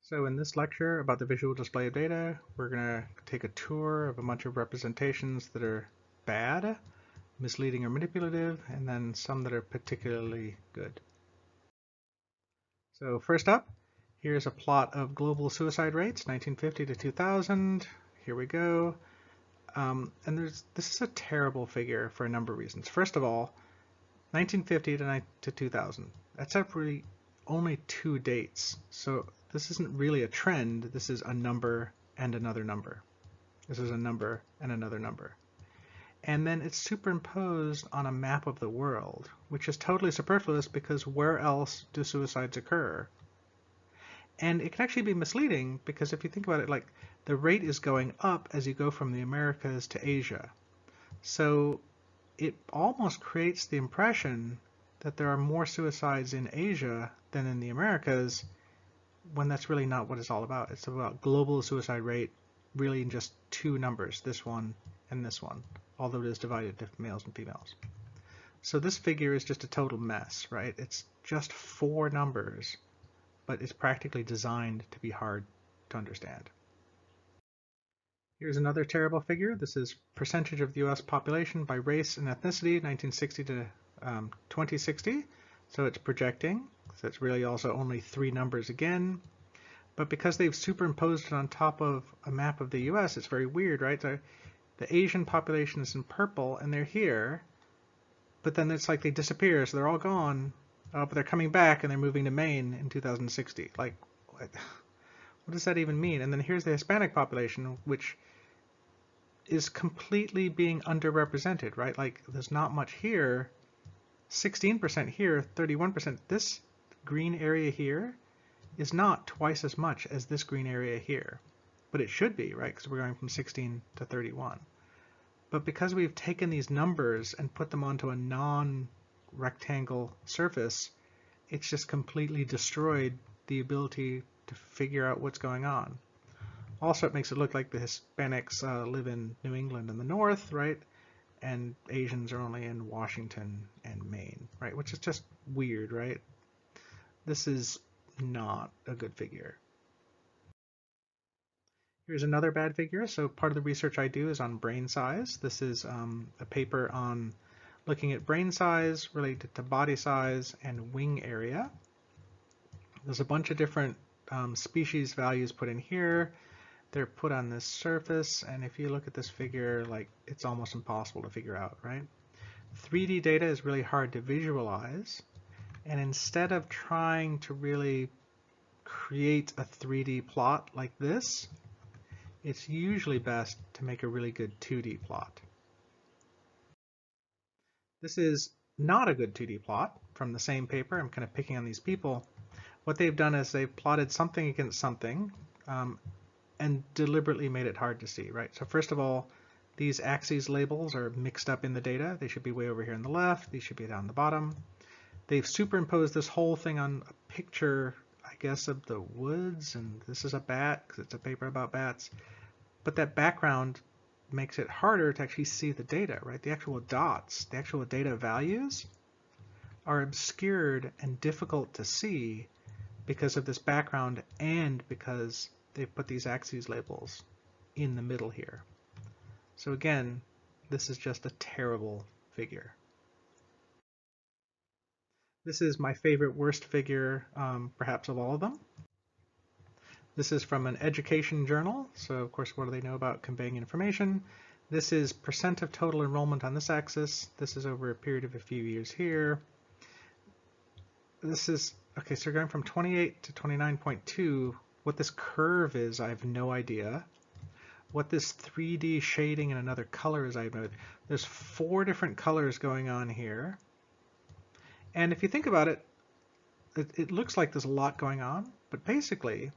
So in this lecture about the visual display of data, we're going to take a tour of a bunch of representations that are bad, misleading or manipulative, and then some that are particularly good. So first up, here's a plot of global suicide rates, 1950 to 2000. Here we go. And this is a terrible figure for a number of reasons. First of all, 1950 to 2000. That's actually only 2 dates. So this isn't really a trend. This is a number and another number. This is a number and another number. And then it's superimposed on a map of the world, which is totally superfluous because where else do suicides occur? And it can actually be misleading because if you think about it, like the rate is going up as you go from the Americas to Asia. So it almost creates the impression that there are more suicides in Asia than in the Americas, when that's really not what it's all about. It's about global suicide rate, really in just 2 numbers, this one and this one, although it is divided into males and females. So this figure is just a total mess, right? It's just 4 numbers, but it's practically designed to be hard to understand. Here's another terrible figure. This is percentage of the US population by race and ethnicity, 1960 to 2060. So it's projecting. So it's really also only 3 numbers again. But because they've superimposed it on top of a map of the US, it's very weird, right? So the Asian population is in purple and they're here, but then it's like they disappear, so they're all gone. But they're coming back and they're moving to Maine in 2060. Like, what does that even mean? And then here's the Hispanic population, which is completely being underrepresented, right? Like there's not much here, 16% here, 31%. This green area here is not twice as much as this green area here, but it should be, right? Because we're going from 16 to 31. But because we've taken these numbers and put them onto a non-rectangle surface, it's just completely destroyed the ability to figure out what's going on. Also, it makes it look like the Hispanics live in New England in the north, right? And Asians are only in Washington and Maine, right? Which is just weird, right? This is not a good figure. Here's another bad figure. So part of the research I do is on brain size. This is a paper on looking at brain size related to body size and wing area. There's a bunch of different species values put in here. They're put on this surface, and if you look at this figure, like it's almost impossible to figure out, right? 3D data is really hard to visualize, and instead of trying to really create a 3D plot like this, it's usually best to make a really good 2D plot. This is not a good 2D plot from the same paper. I'm kind of picking on these people. What they've done is they've plotted something against something, and deliberately made it hard to see, right? So first of all, these axes labels are mixed up in the data. They should be way over here on the left. These should be down the bottom. They've superimposed this whole thing on a picture, I guess, of the woods, and this is a bat because it's a paper about bats. But that background makes it harder to actually see the data, right? The actual dots, the actual data values are obscured and difficult to see because of this background and because they've put these axes labels in the middle here. So again, this is just a terrible figure. This is my favorite worst figure, perhaps of all of them. This is from an education journal. So of course, what do they know about conveying information? This is percent of total enrollment on this axis. This is over a period of a few years here. This is, okay, so we're going from 28 to 29.2. What this curve is, I have no idea. What this 3D shading in another color is, I have no idea. There's 4 different colors going on here. And if you think about it, it looks like there's a lot going on, but basically,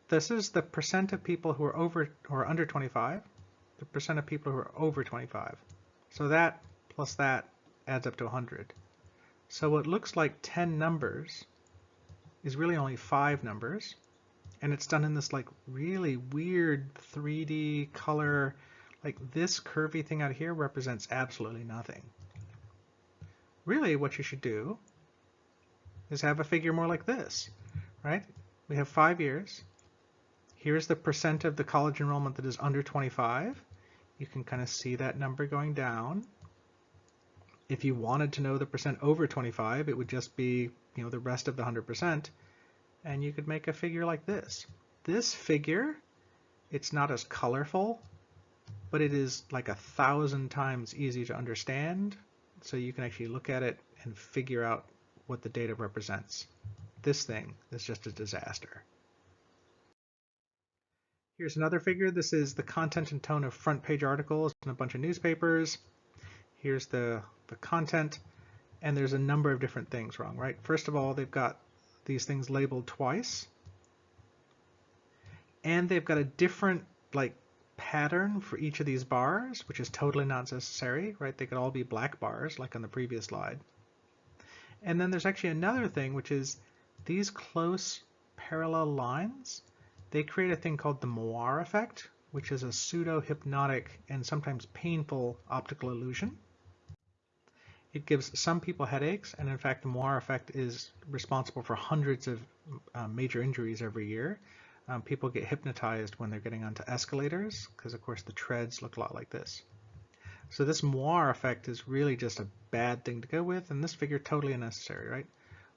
this is the percent of people who are under 25, the percent of people who are over 25. So that plus that adds up to 100. So what looks like 10 numbers is really only 5 numbers. And it's done in this like really weird 3D color. Like this curvy thing out here represents absolutely nothing. Really what you should do is have a figure more like this, right? We have 5 years. Here's the percent of the college enrollment that is under 25. You can kind of see that number going down. If you wanted to know the percent over 25, it would just be, the rest of the 100%, and you could make a figure like this. This figure, it's not as colorful, but it is like 1,000 times easy to understand, so you can actually look at it and figure out what the data represents. This thing is just a disaster. Here's another figure. This is the content and tone of front page articles in a bunch of newspapers. Here's the content, and there's a number of different things wrong, right? First of all, they've got these things labeled twice, and they've got a different pattern for each of these bars, which is totally not necessary, right? They could all be black bars like on the previous slide. And then there's actually another thing, which is these close parallel lines. They create a thing called the moire effect, which is a pseudo-hypnotic and sometimes painful optical illusion. It gives some people headaches, and in fact the moire effect is responsible for hundreds of major injuries every year. People get hypnotized when they're getting onto escalators, because of course the treads look a lot like this. So this moire effect is really just a bad thing to go with, and this figure totally unnecessary, right?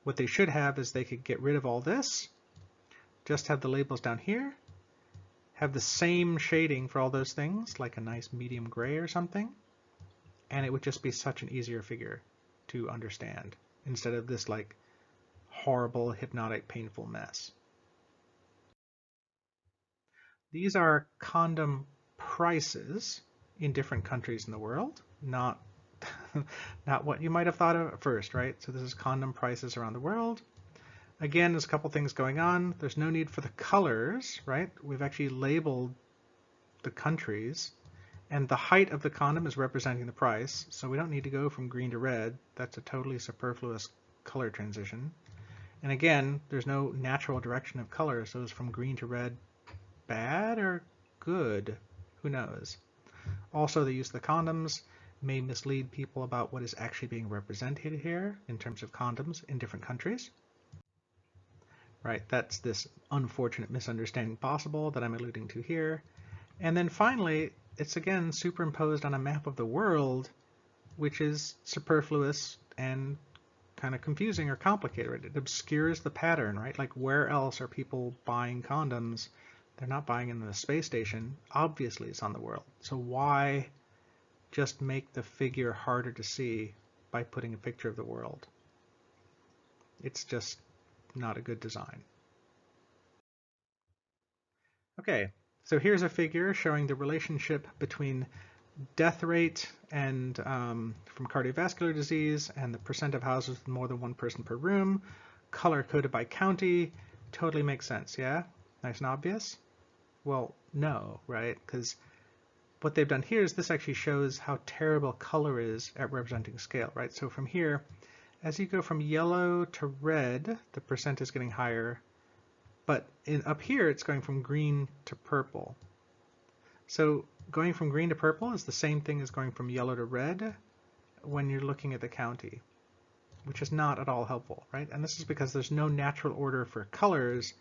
What they should have is they could get rid of all this, just have the labels down here, have the same shading for all those things, like a nice medium gray or something, and it would just be such an easier figure to understand, instead of this horrible, hypnotic, painful mess. These are condom prices in different countries in the world, not not what you might have thought of at first, right? So this is condom prices around the world. Again, there's a couple things going on. There's no need for the colors, right? We've actually labeled the countries, and the height of the condom is representing the price, so we don't need to go from green to red. That's a totally superfluous color transition. And again, there's no natural direction of color, so is from green to red bad or good? Who knows? Also, the use of the condoms may mislead people about what is actually being represented here in terms of condoms in different countries. Right, that's this unfortunate misunderstanding possible that I'm alluding to here. And then finally, it's again superimposed on a map of the world, which is superfluous and kind of confusing or complicated. Right? It obscures the pattern, right? Like, where else are people buying condoms? They're not buying in the space station. Obviously, it's on the world. So why just make the figure harder to see by putting a picture of the world? It's just not a good design. Okay, so here's a figure showing the relationship between death rate and from cardiovascular disease and the percent of houses with more than one person per room, color coded by county. Totally makes sense, yeah? Nice and obvious? Well, no, right? Because what they've done here is this actually shows how terrible color is at representing scale, right? So from here, as you go from yellow to red, the percent is getting higher, but up here it's going from green to purple. So going from green to purple is the same thing as going from yellow to red when you're looking at the county, which is not at all helpful, right? And this is because there's no natural order for colors,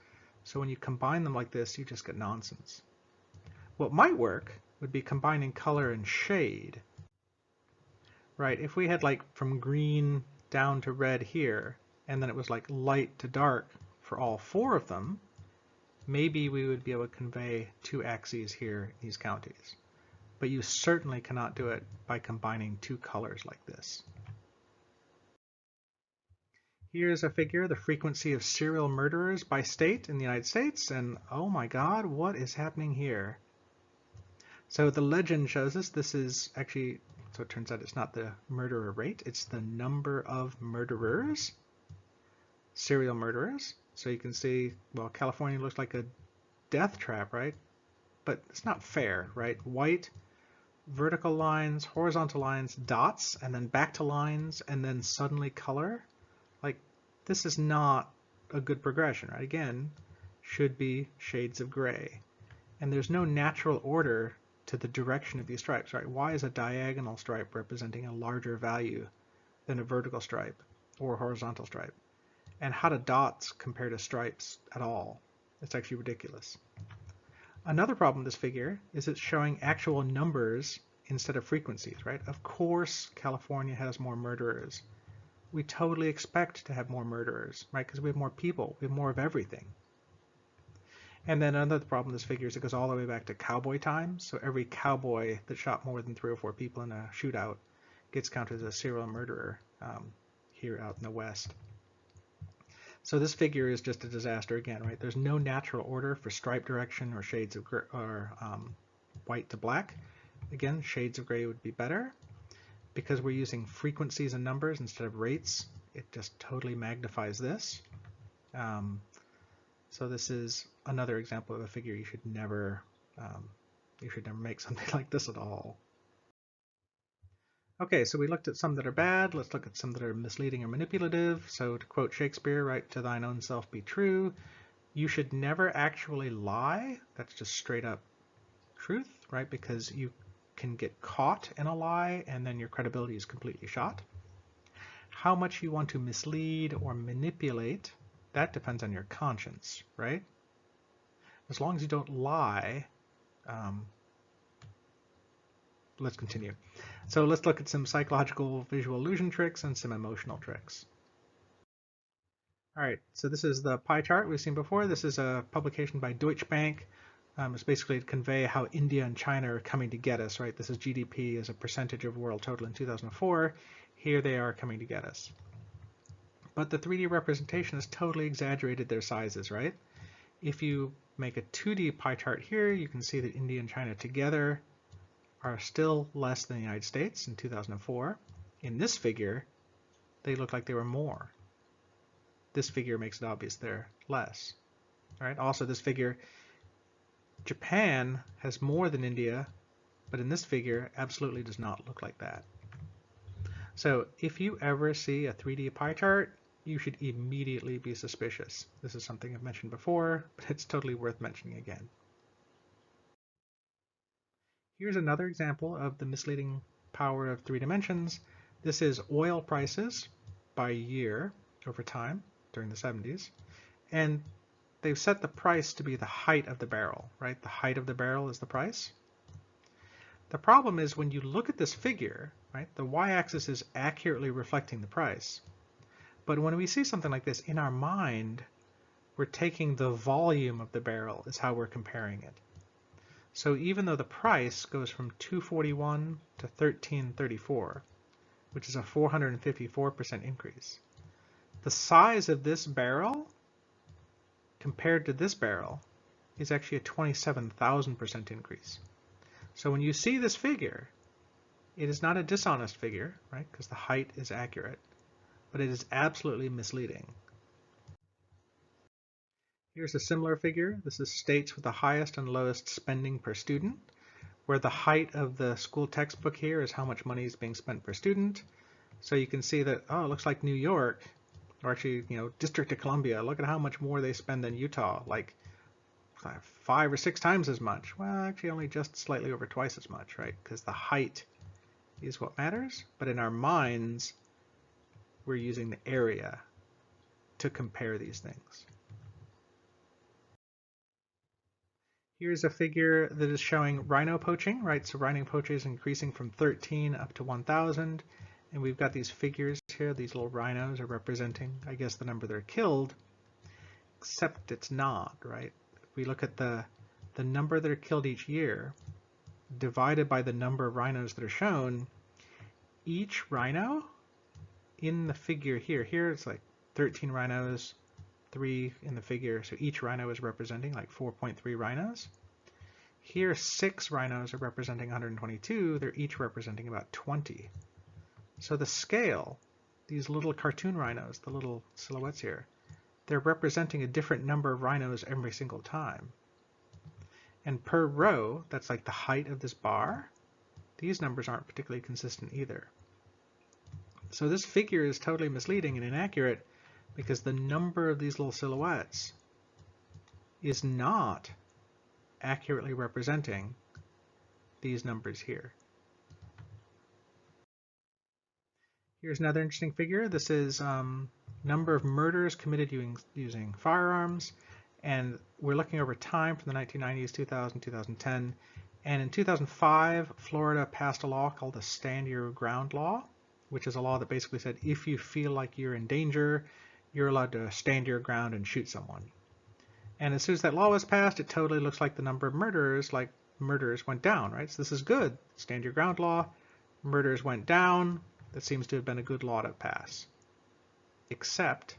so when you combine them like this, you just get nonsense. What might work would be combining color and shade, right? If we had from green down to red here, and then it was light to dark for all 4 of them, maybe we would be able to convey 2 axes here in these counties. But you certainly cannot do it by combining 2 colors like this. Here's a figure, the frequency of serial murderers by state in the United States, and oh my God, what is happening here? So the legend shows us this is actually, so it turns out it's not the murderer rate, it's the number of murderers, serial murderers. So you can see, well, California looks like a death trap, right? But it's not fair, right? White, vertical lines, horizontal lines, dots, and then back to lines, and then suddenly color. This is not a good progression, right? Again, should be shades of gray. And there's no natural order to the direction of these stripes, right? Why is a diagonal stripe representing a larger value than a vertical stripe or horizontal stripe? And how do dots compare to stripes at all? It's actually ridiculous. Another problem with this figure is it's showing actual numbers instead of frequencies, right? Of course, California has more murderers. We totally expect to have more murderers, right? Because we have more people, we have more of everything. And then another problem with this figure is it goes all the way back to cowboy times. So every cowboy that shot more than 3 or 4 people in a shootout gets counted as a serial murderer here out in the West. So this figure is just a disaster again, right? There's no natural order for stripe direction or shades of gray, or white to black. Again, shades of gray would be better. Because we're using frequencies and numbers instead of rates, it just totally magnifies this. So this is another example of a figure you should never make something like this at all. Okay, so we looked at some that are bad. Let's look at some that are misleading or manipulative. So to quote Shakespeare, right, to thine own self be true. You should never actually lie. That's just straight up truth, right? Because you can get caught in a lie and then your credibility is completely shot. How much you want to mislead or manipulate, that depends on your conscience, right? As long as you don't lie, let's continue. So let's look at some psychological visual illusion tricks and some emotional tricks. All right, so this is the pie chart we've seen before. This is a publication by Deutsche Bank. It's basically to convey how India and China are coming to get us, right? This is GDP as a percentage of world total in 2004. Here they are coming to get us. But the 3D representation has totally exaggerated their sizes, right? If you make a 2D pie chart here, you can see that India and China together are still less than the United States in 2004. In this figure, they look like they were more. This figure makes it obvious they're less. All right. Also, this figure, Japan has more than India, but in this figure, absolutely does not look like that. So if you ever see a 3D pie chart, you should immediately be suspicious. This is something I've mentioned before, but it's totally worth mentioning again. Here's another example of the misleading power of 3 dimensions. This is oil prices by year over time during the 70s. And they've set the price to be the height of the barrel, right? The height of the barrel is the price. The problem is when you look at this figure, right, the y-axis is accurately reflecting the price. But when we see something like this in our mind, we're taking the volume of the barrel is how we're comparing it. So even though the price goes from 241 to 1334, which is a 454% increase, the size of this barrel compared to this barrel is actually a 27,000% increase. So when you see this figure, it is not a dishonest figure, right? Because the height is accurate, but it is absolutely misleading. Here's a similar figure. This is states with the highest and lowest spending per student, where the height of the school textbook here is how much money is being spent per student. So you can see that, oh, it looks like New York, or actually, District of Columbia, look at how much more they spend than Utah, like 5 or 6 times as much. Well, actually only just slightly over twice as much, right? Because the height is what matters, but in our minds, we're using the area to compare these things. Here's a figure that is showing rhino poaching, right? So rhino poaching is increasing from 13 up to 1,000. And we've got these figures here. These little rhinos are representing, I guess, the number that are killed, except it's not, right? If we look at the number that are killed each year, divided by the number of rhinos that are shown, each rhino in the figure here it's like 13 rhinos, 3 in the figure, so each rhino is representing like 4.3 rhinos. Here 6 rhinos are representing 122, they're each representing about 20. So the scale, these little cartoon rhinos, the little silhouettes here, they're representing a different number of rhinos every single time. And per row, that's like the height of this bar, these numbers aren't particularly consistent either. So this figure is totally misleading and inaccurate because the number of these little silhouettes is not accurately representing these numbers here. Here's another interesting figure. This is number of murders committed using firearms, and we're looking over time from the 1990s, 2000, 2010, and in 2005, Florida passed a law called the Stand Your Ground Law, which is a law that basically said if you feel like you're in danger, you're allowed to stand your ground and shoot someone. And as soon as that law was passed, it totally looks like the number of murders went down, right? So this is good. Stand your ground law. Murders went down. That seems to have been a good law to pass. Except,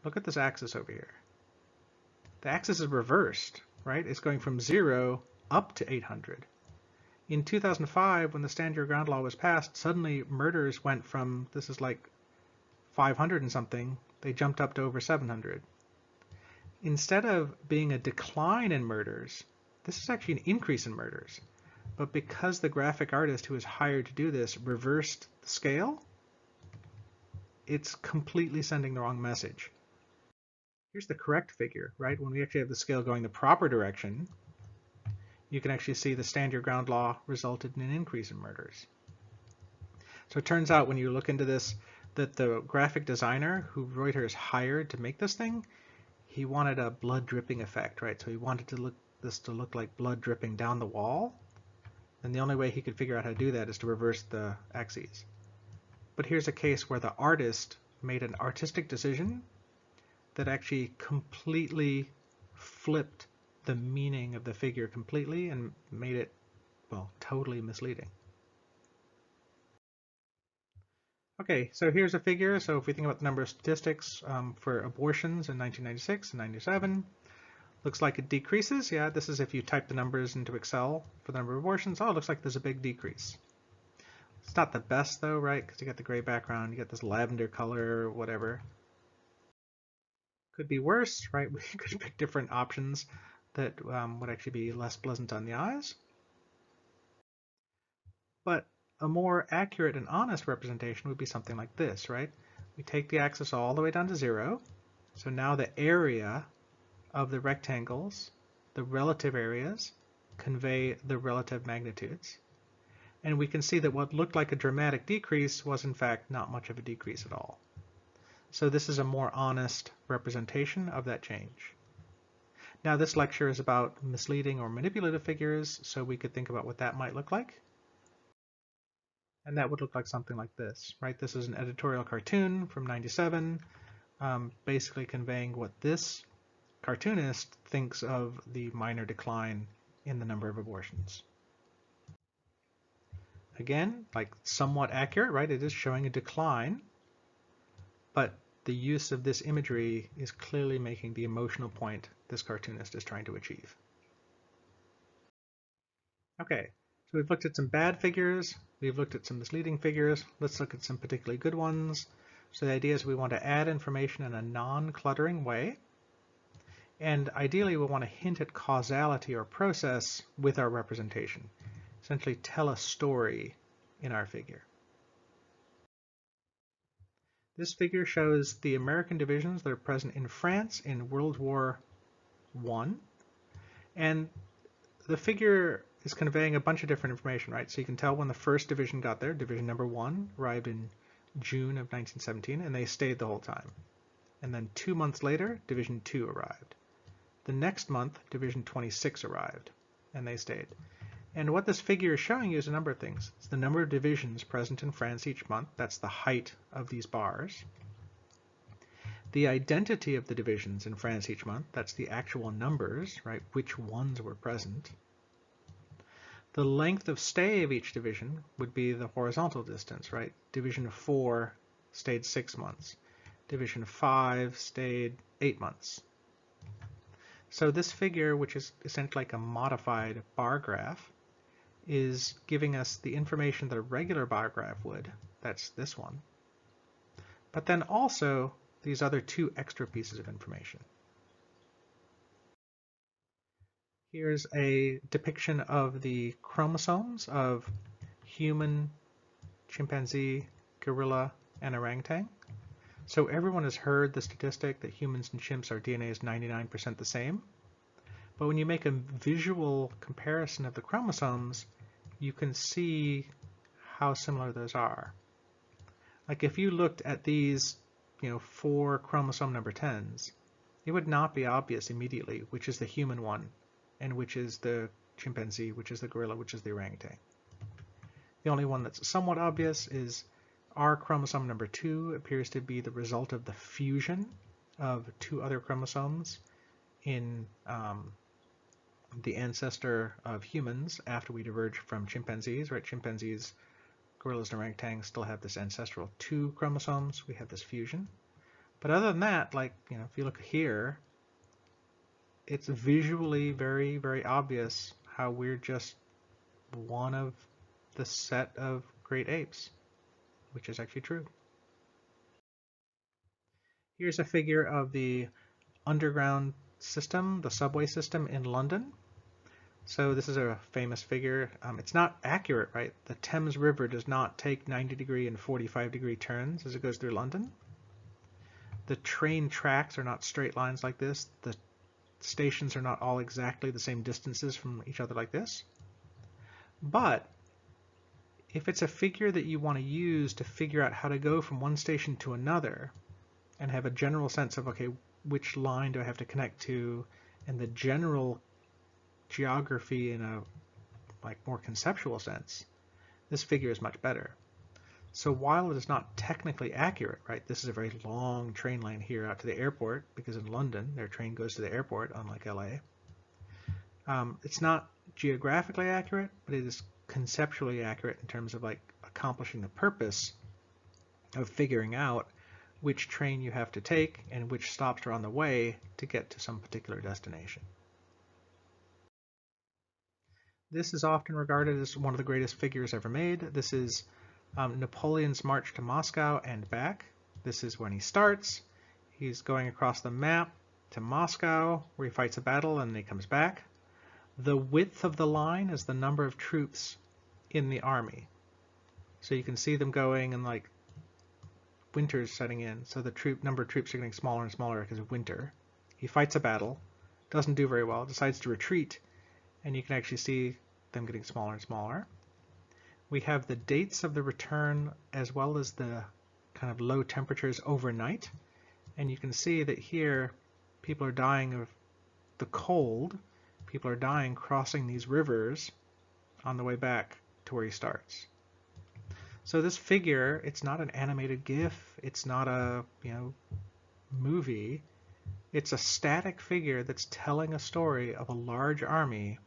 look at this axis over here. The axis is reversed, right? It's going from 0 up to 800. In 2005, when the Stand Your Ground law was passed, suddenly murders went from, this is like 500 and something, they jumped up to over 700. Instead of being a decline in murders, this is actually an increase in murders. But because the graphic artist who was hired to do this reversed the scale, it's completely sending the wrong message. Here's the correct figure, right? When we actually have the scale going the proper direction, you can actually see the Stand Your Ground law resulted in an increase in murders. So it turns out when you look into this that the graphic designer who Reuters hired to make this thing, he wanted a blood dripping effect, right? So he wanted this to look like blood dripping down the wall. And the only way he could figure out how to do that is to reverse the axes. But here's a case where the artist made an artistic decision that actually completely flipped the meaning of the figure completely and made it, well, totally misleading. Okay, so here's a figure. So if we think about the number of statistics for abortions in 1996 and 97, looks like it decreases. Yeah, this is if you type the numbers into Excel for the number of abortions. Oh, it looks like there's a big decrease. It's not the best though, right? Because you get the gray background, you get this lavender color, whatever. Could be worse, right? We could pick different options that would actually be less pleasant on the eyes. But a more accurate and honest representation would be something like this, right? We take the axis all the way down to 0. So now the area of the rectangles, the relative areas, convey the relative magnitudes. And we can see that what looked like a dramatic decrease was in fact not much of a decrease at all. So this is a more honest representation of that change. Now this lecture is about misleading or manipulative figures, so we could think about what that might look like. And that would look like something like this, right? This is an editorial cartoon from '97, basically conveying what this cartoonist thinks of the minor decline in the number of abortions. Again, like somewhat accurate, right? It is showing a decline, but the use of this imagery is clearly making the emotional point this cartoonist is trying to achieve. Okay, so we've looked at some bad figures, we've looked at some misleading figures, let's look at some particularly good ones. So the idea is we want to add information in a non-cluttering way, and ideally we want to hint at causality or process with our representation. Essentially tell a story in our figure. This figure shows the American divisions that are present in France in World War I. And the figure is conveying a bunch of different information, right? So you can tell when the first division got there, division number 1 arrived in June of 1917, and they stayed the whole time. And then 2 months later, division 2 arrived. The next month, division 26 arrived, and they stayed. And what this figure is showing you is a number of things. It's the number of divisions present in France each month. That's the height of these bars. The identity of the divisions in France each month. That's the actual numbers, right? Which ones were present. The length of stay of each division would be the horizontal distance, right? Division 4 stayed 6 months. Division 5 stayed 8 months. So this figure, which is essentially like a modified bar graph, is giving us the information that a regular bar graph would. That's this one. But then also these other 2 extra pieces of information. Here's a depiction of the chromosomes of human, chimpanzee, gorilla, and orangutan. So everyone has heard the statistic that humans and chimps, our DNA is 99% the same. But when you make a visual comparison of the chromosomes, you can see how similar those are. Like if you looked at these 4 chromosome number 10s, it would not be obvious immediately which is the human one and which is the chimpanzee, which is the gorilla, which is the orangutan. The only one that's somewhat obvious is our chromosome number 2 appears to be the result of the fusion of 2 other chromosomes in the ancestor of humans after we diverged from chimpanzees, right? Chimpanzees, gorillas, and orangutans still have this ancestral 2 chromosomes. We have this fusion. But other than that, like, if you look here, it's visually very, very obvious how we're just one of the set of great apes, which is actually true. Here's a figure of the underground system, the subway system in London. So this is a famous figure. It's not accurate, right? The Thames River does not take 90-degree and 45-degree turns as it goes through London. The train tracks are not straight lines like this. The stations are not all exactly the same distances from each other like this. But if it's a figure that you want to use to figure out how to go from one station to another and have a general sense of, okay, which line do I have to connect to, and the general geography in a more conceptual sense, this figure is much better. So while it is not technically accurate, right, this is a very long train line here out to the airport, because in London their train goes to the airport, unlike LA. It's not geographically accurate, but it is conceptually accurate in terms of accomplishing the purpose of figuring out which train you have to take and which stops are on the way to get to some particular destination. This is often regarded as one of the greatest figures ever made. This is Napoleon's march to Moscow and back. This is when he starts. He's going across the map to Moscow, where he fights a battle and then he comes back. The width of the line is the number of troops in the army. So you can see them going, and winter's setting in, so the number of troops are getting smaller and smaller because of winter. He fights a battle, doesn't do very well, decides to retreat, and you can actually see them getting smaller and smaller. We have the dates of the return as well as the kind of low temperatures overnight, and you can see that here people are dying of the cold. People are dying crossing these rivers on the way back to where he starts. So this figure, it's not an animated GIF, it's not a movie. It's a static figure that's telling a story of a large army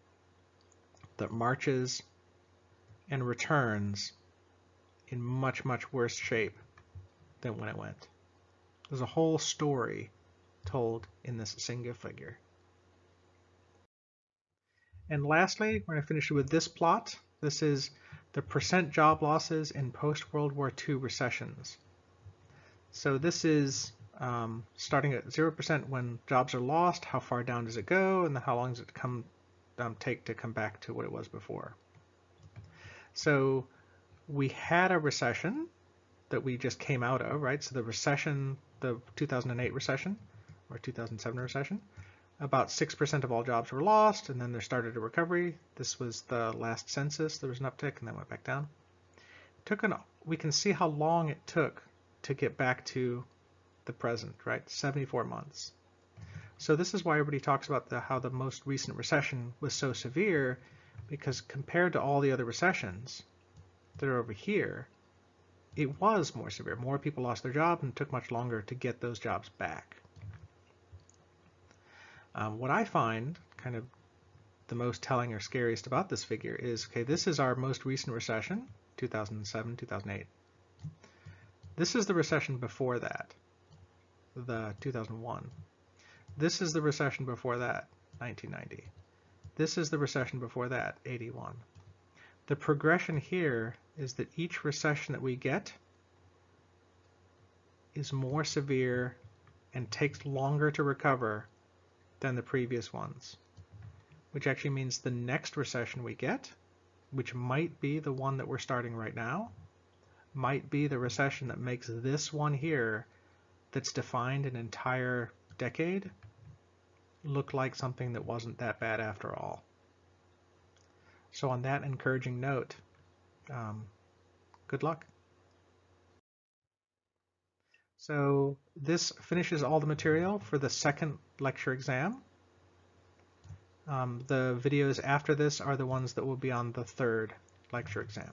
that marches and returns in much, much worse shape than when it went. There's a whole story told in this single figure. And lastly, we're going to finish with this plot. This is the percent job losses in post-World War II recessions. So this is starting at 0% when jobs are lost, how far down does it go, and then how long does it take to come back to what it was before. So we had a recession that we just came out of, right? So the recession, the 2008 recession, or 2007 recession, about 6% of all jobs were lost, and then there started a recovery. This was the last census. There was an uptick, and then went back down. We can see how long it took to get back to the present, right? 74 months. So this is why everybody talks about how the most recent recession was so severe, because compared to all the other recessions that are over here, it was more severe. More people lost their job, and it took much longer to get those jobs back. What I find kind of the most telling or scariest about this figure is, okay, this is our most recent recession, 2007, 2008. This is the recession before that, the 2001. This is the recession before that, 1990. This is the recession before that, 81. The progression here is that each recession that we get is more severe and takes longer to recover than the previous ones, which actually means the next recession we get, which might be the one that we're starting right now, might be the recession that makes this one here, that's defined an entire decade, look like something that wasn't that bad after all. So on that encouraging note, good luck. So this finishes all the material for the second lecture exam. The videos after this are the ones that will be on the third lecture exam.